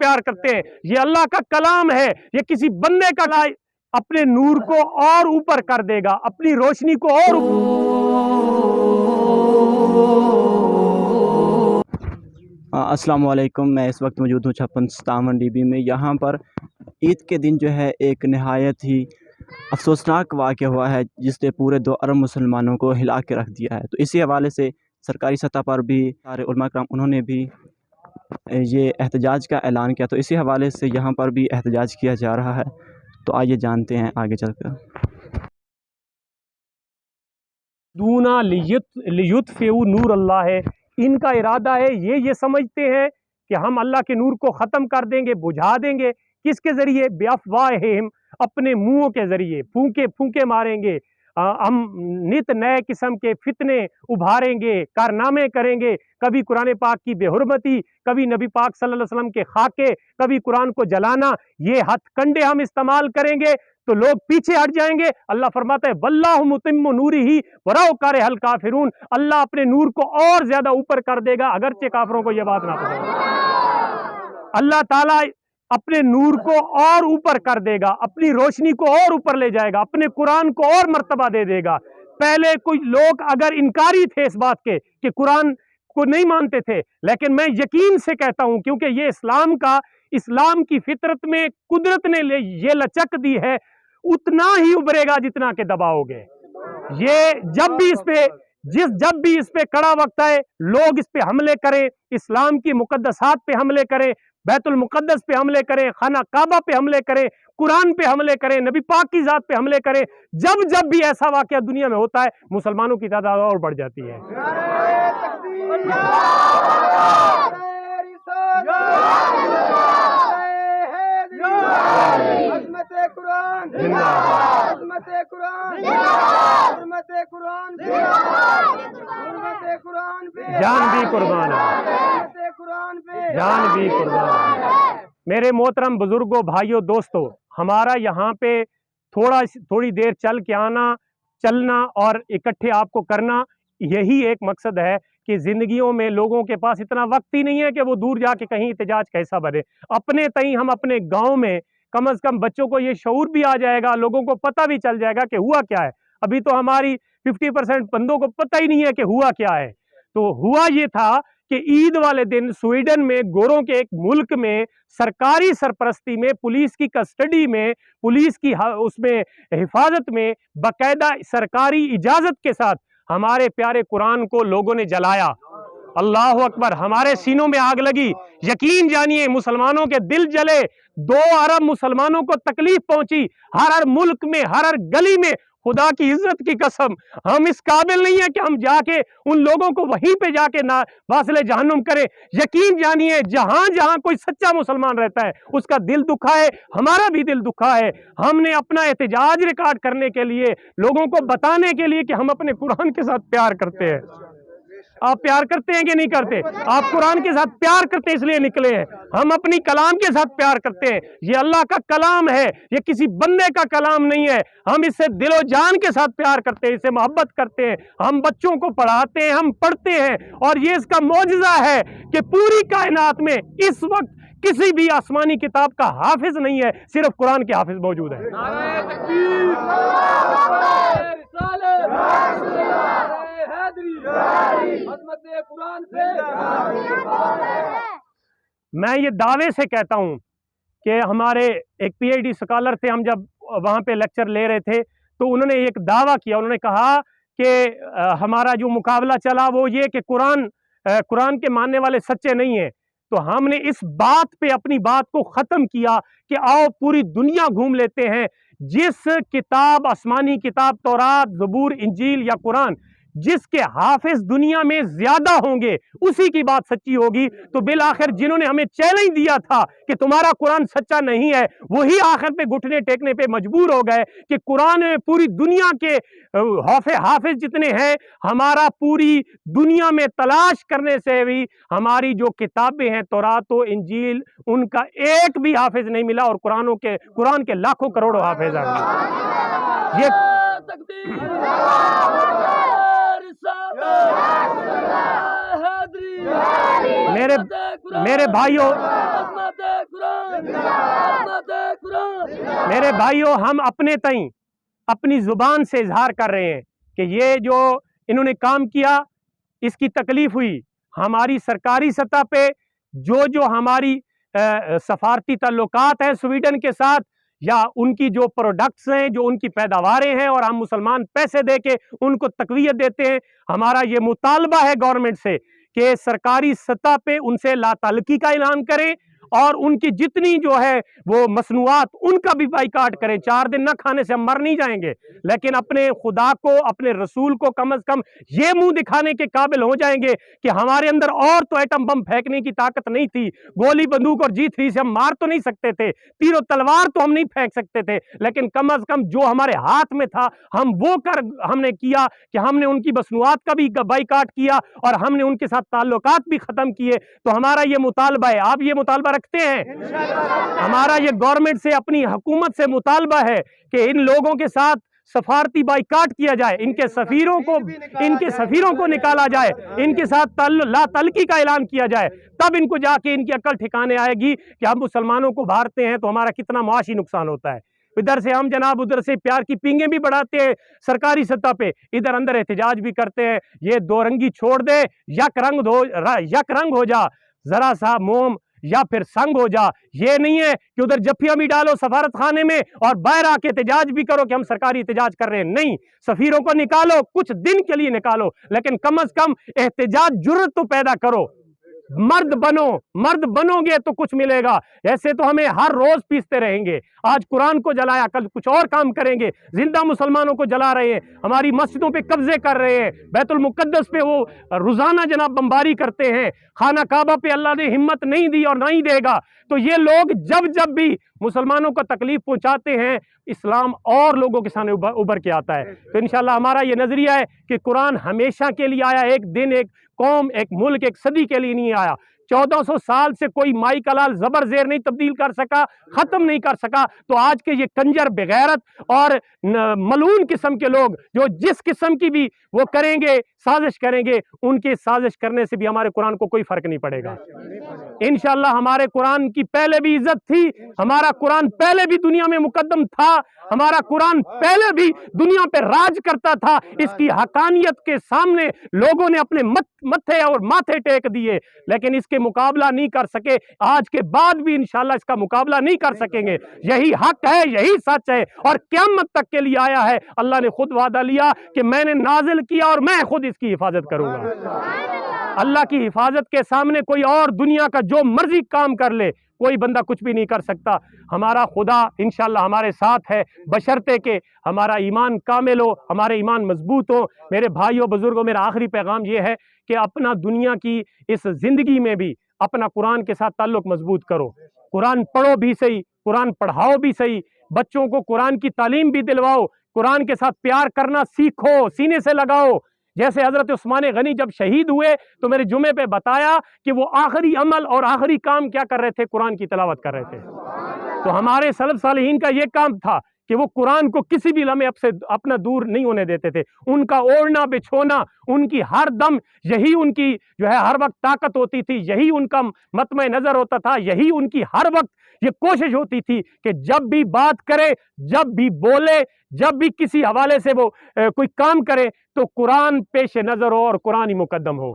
پیار کرتے ہیں. یہ اللہ کا کلام ہے, یہ کسی بندے کا کلام اپنے نور کو اور اوپر کر دے گا, اپنی روشنی کو اور السلام علیکم. میں اس وقت موجود ہوں 5657 DB میں. یہاں پر عید کے دن جو ہے ایک نہایت ہی افسوسناک واقعہ ہوا ہے جس نے پورے 2 ارب مسلمانوں کو ہلا کے رکھ دیا ہے. تو اسی حوالے سے سرکاری سطح پر بھی سارے علماء کرام انہوں نے بھی یہ احتجاج کا اعلان کیا. تو اسی حوالے سے یہاں پر بھی احتجاج کیا جا رہا ہے. تو آئیے جانتے ہیں آگے چل کر. دونا لیطفئوا نور اللہ ہے, ان کا ارادہ ہے, یہ سمجھتے ہیں کہ ہم اللہ کے نور کو ختم کر دیں گے, بجھا دیں گے. کس کے ذریعے؟ بافواہہم, اپنے منہوں کے ذریعے پھونکے ماریں گے. ہم نت نئے قسم کے فتنے ابھاریں گے, کارنامے کریں گے, کبھی قرآن پاک کی بے حرمتی, کبھی نبی پاک صلی اللہ علیہ وسلم کے خاکے, کبھی قرآن کو جلانا. یہ ہتھ کنڈے ہم استعمال کریں گے تو لوگ پیچھے ہٹ جائیں گے. اللہ فرماتا ہے واللہ متم نورہ ولو کرہ الکافرون, اللہ اپنے نور کو اور زیادہ اوپر کر دے گا اگرچہ کافروں کو یہ بات نہ پسند ہو. اللہ تعالیٰ اپنے نور کو اور اوپر کر دے گا, اپنی روشنی کو اور اوپر لے جائے گا, اپنے قرآن کو اور مرتبہ دے دے گا. پہلے کوئی لوگ اگر انکاری تھے اس بات کے کہ قرآن کو نہیں مانتے تھے, لیکن میں یقین سے کہتا ہوں کیونکہ یہ اسلام کی فطرت میں قدرت نے یہ لچک دی ہے, اتنا ہی ابھرے گا جتنا کہ دباؤ گے. یہ جب بھی اس پہ کڑا وقت آئے, لوگ اس پہ حملے کریں, اسلام کی مقدسات پہ حملے کریں, بیت المقدس پہ حملے کریں, خانہ کعبہ پہ حملے کریں, قرآن پہ حملے کریں, نبی پاک کی ذات پہ حملے کریں, جب بھی ایسا واقعہ دنیا میں ہوتا ہے مسلمانوں کی تعداد اور بڑھ جاتی ہے. جان بھی قربان ہے. میرے محترم بزرگوں, بھائیوں, دوستوں, ہمارا یہاں پہ تھوڑی دیر چل کے آنا, چلنا اور اکٹھے آپ کو کرنا, یہی ایک مقصد ہے کہ زندگیوں میں لوگوں کے پاس اتنا وقت ہی نہیں ہے کہ وہ دور جا کے کہیں احتجاج کیسا بنے. اپنے تئیں ہم اپنے گاؤں میں کم از کم بچوں کو یہ شعور بھی آ جائے گا, لوگوں کو پتہ بھی چل جائے گا کہ ہوا کیا ہے. ابھی تو ہماری 50% بندوں کو پتہ ہی نہیں ہے کہ ہوا کیا ہے. تو ہوا یہ تھا کہ عید والے دن سویڈن میں, گوروں کے ایک ملک میں, سرکاری سرپرستی میں, پولیس کی کسٹڈی میں, پولیس کی اس میں حفاظت میں, باقاعدہ سرکاری اجازت کے ساتھ ہمارے پیارے قرآن کو لوگوں نے جلایا. اللہ اکبر, ہمارے سینوں میں آگ لگی. یقین جانیے مسلمانوں کے دل جلے, 2 ارب مسلمانوں کو تکلیف پہنچی, ہر ملک میں, ہر گلی میں. خدا کی عزت کی قسم ہم اس قابل نہیں ہیں کہ ہم جا کے ان لوگوں کو وہیں پہ جا کے واصل جہنم کریں. یقین جانیے جہاں کوئی سچا مسلمان رہتا ہے اس کا دل دکھا ہے, ہمارا بھی دل دکھا ہے. ہم نے اپنا احتجاج ریکارڈ کرنے کے لیے, لوگوں کو بتانے کے لیے کہ ہم اپنے قرآن کے ساتھ پیار کرتے ہیں. آپ پیار کرتے ہیں کہ نہیں کرتے؟ آپ قرآن کے ساتھ پیار کرتے اس لیے نکلے ہیں. ہم اپنی کلام کے ساتھ پیار کرتے ہیں. یہ اللہ کا کلام ہے, یہ کسی بندے کا کلام نہیں ہے. ہم اس سے دل و جان کے ساتھ پیار کرتے ہیں, اس سے محبت کرتے ہیں. ہم بچوں کو پڑھاتے ہیں, ہم پڑھتے ہیں, اور یہ اس کا معجزہ ہے کہ پوری کائنات میں اس وقت کسی بھی آسمانی کتاب کا حافظ نہیں ہے, صرف قرآن کے حافظ موجود ہیں. میں یہ دعوے سے کہتا ہوں کہ ہمارے ایک PhD اسکالر تھے, ہم جب وہاں پہ لیکچر لے رہے تھے تو انہوں نے ایک دعویٰ کیا. انہوں نے کہا کہ ہمارا جو مقابلہ چلا وہ یہ کہ قرآن کے ماننے والے سچے نہیں ہیں. تو ہم نے اس بات پہ اپنی بات کو ختم کیا کہ آؤ پوری دنیا گھوم لیتے ہیں, جس کتاب, آسمانی کتاب تورات, زبور, انجیل یا قرآن, جس کے حافظ دنیا میں زیادہ ہوں گے اسی کی بات سچی ہوگی. تو بالآخر جنہوں نے ہمیں چیلنج دیا تھا کہ تمہارا قرآن سچا نہیں ہے, وہی آخر پہ گھٹنے ٹیکنے پہ مجبور ہو گئے کہ قرآن میں پوری دنیا کے حافظ جتنے ہیں, ہمارا پوری دنیا میں تلاش کرنے سے بھی ہماری جو کتابیں ہیں تورات و انجیل, ان کا ایک بھی حافظ نہیں ملا, اور قرآن کے لاکھوں کروڑوں حافظ ہیں. میرے بھائیوں, मेरे भाइयों, हम अपने तई अपनी जुबान से इजहार कर रहे हैं कि ये जो इन्होंने काम किया, इसकी तकलीफ हुई। हमारी सरकारी सतह पे जो हमारी सफारती ताल्लुकात हैं स्वीडन के साथ, या उनकी जो प्रोडक्ट्स हैं, जो उनकी पैदावारें हैं, और हम मुसलमान पैसे दे के उनको तकवीयत देते हैं। हमारा ये मुतालबा है गवर्नमेंट से कि सरकारी सतह पे उनसे लाताल्लुकी का ऐलान करें और उनकी जितनी जो है वो मसनूआत, उनका भी बाइकाट करें। 4 दिन न खाने से हम मर नहीं जाएंगे, लेकिन अपने खुदा को, अपने रसूल को कम से कम ये मुंह दिखाने के काबिल हो जाएंगे कि हमारे अंदर और तो एटम बम फेंकने की ताकत नहीं थी, गोली बंदूक और G3 से हम मार तो नहीं सकते थे, तीरों तलवार तो हम नहीं फेंक सकते थे, लेकिन कम से कम जो हमारे हाथ में था हम वो कर हमने किया कि हमने उनकी मसनूआत का भी बाइकाट किया और हमने उनके साथ ताल्लुकात भी खत्म किए। तो हमारा ये मुतालबा है, आप ये मुतालबा रखते हैं? हमारा ये गवर्नमेंट से, अपनी हुकूमत से मुतालबा है कि इन लोगों के साथ सफारती बाइकाट किया जाए, इनके सफीरों को निकाला जाए, इनके साथ लातल्की का ऐलान किया जाए, तब इनको जाके इनकी अकल ठिकाने आएगी कि हम मुसलमानों को भारते हैं तो हमारा कितना मुआशी नुकसान होता है। इधर से हम जनाब उधर से प्यार की पींगे भी बढ़ाते हैं सरकारी सतह पे, इधर अंदर एहतजाज भी करते हैं। ये दो रंगी छोड़ दे, यक रंग हो जा, जरा सा मोम या फिर संग हो जा। ये नहीं है कि उधर जफ्फियां भी डालो सफारत खाने में और बाहर आके एहतजाज भी करो कि हम सरकारी एहतजाज कर रहे हैं। नहीं, सफीरों को निकालो, कुछ दिन के लिए निकालो, लेकिन कम से कम एहतजाज जुर्रत तो पैदा करो। मर्द बनोगे तो कुछ मिलेगा। ऐसे तो हमें हर रोज पीसते रहेंगे। आज कुरान को जलाया, कल कुछ और काम करेंगे, जिंदा मुसलमानों को जला रहे हैं, हमारी मस्जिदों पे कब्जे कर रहे हैं, बैतुल मुकद्दस पे वो रोजाना जनाब बमबारी करते हैं, खाना काबा पे अल्लाह ने हिम्मत नहीं दी और नहीं देगा। तो ये लोग जब भी मुसलमानों को तकलीफ पहुंचाते हैं, इस्लाम और लोगों के सामने उभर के आता है। तो इंशाल्लाह हमारा ये नजरिया है कि कुरान हमेशा के लिए आया, एक दिन, एक कौम, एक मुल्क, एक सदी के लिए नहीं आया। 1400 साल से कोई माई का लाल जबर जेर नहीं तब्दील कर सका, खत्म नहीं कर सका। तो आज के ये कंजर, बेगैरत और मलून किस्म के लोग जो जिस किस्म की भी वो करेंगे, साजिश करेंगे, उनके साजिश करने से भी हमारे कुरान को कोई फर्क नहीं पड़ेगा। इंशाअल्लाह हमारे कुरान की पहले भी इज्जत थी, हमारा कुरान पहले भी दुनिया में मुकद्दम था, हमारा कुरान पहले भी दुनिया पे राज करता था। इसकी हकानियत के सामने लोगों ने अपने मत्थे और माथे टेक दिए, लेकिन इसके मुकाबला नहीं कर सके। आज के बाद भी इंशाअल्लाह इसका मुकाबला नहीं कर सकेंगे। यही हक है, यही सच है और क़यामत तक के लिए आया है। अल्लाह ने खुद वादा लिया कि मैंने नाजिल किया और मैं खुद इसकी हिफाजत करूंगा। अल्लाह की हिफाजत के सामने कोई और दुनिया का जो मर्जी काम कर ले, कोई बंदा कुछ भी नहीं कर सकता। हमारा खुदा इंशाअल्लाह हमारे साथ है, बशर्ते के हमारा ईमान कामिल हो, हमारे ईमान मजबूत हो। मेरे भाइयों बुजुर्गों, मेरा आखिरी पैगाम ये है कि अपना दुनिया की इस जिंदगी में भी अपना कुरान के साथ ताल्लुक मजबूत करो। कुरान पढ़ो भी सही, कुरान पढ़ाओ भी सही, बच्चों को कुरान की तालीम भी दिलवाओ, कुरान के साथ प्यार करना सीखो, सीने से लगाओ। जैसे हजरत उस्मान गनी जब शहीद हुए तो मेरे जुमे पे बताया कि वो आखिरी अमल और आखिरी काम क्या कर रहे थे, कुरान की तिलावत कर रहे थे। तो हमारे सलफ सालिहीन का ये काम था कि वो कुरान को किसी भी लम्हे से अपना दूर नहीं होने देते थे। उनका ओढ़ना बिछोना, उनकी हर दम यही उनकी जो है हर वक्त ताकत होती थी, यही उनका मतमे नजर होता था, यही उनकी हर वक्त ये कोशिश होती थी कि जब भी बात करे, जब भी बोले, जब भी किसी हवाले से वो कोई काम करे तो कुरान पेश नजर हो और कुरान ही मुकद्दम हो।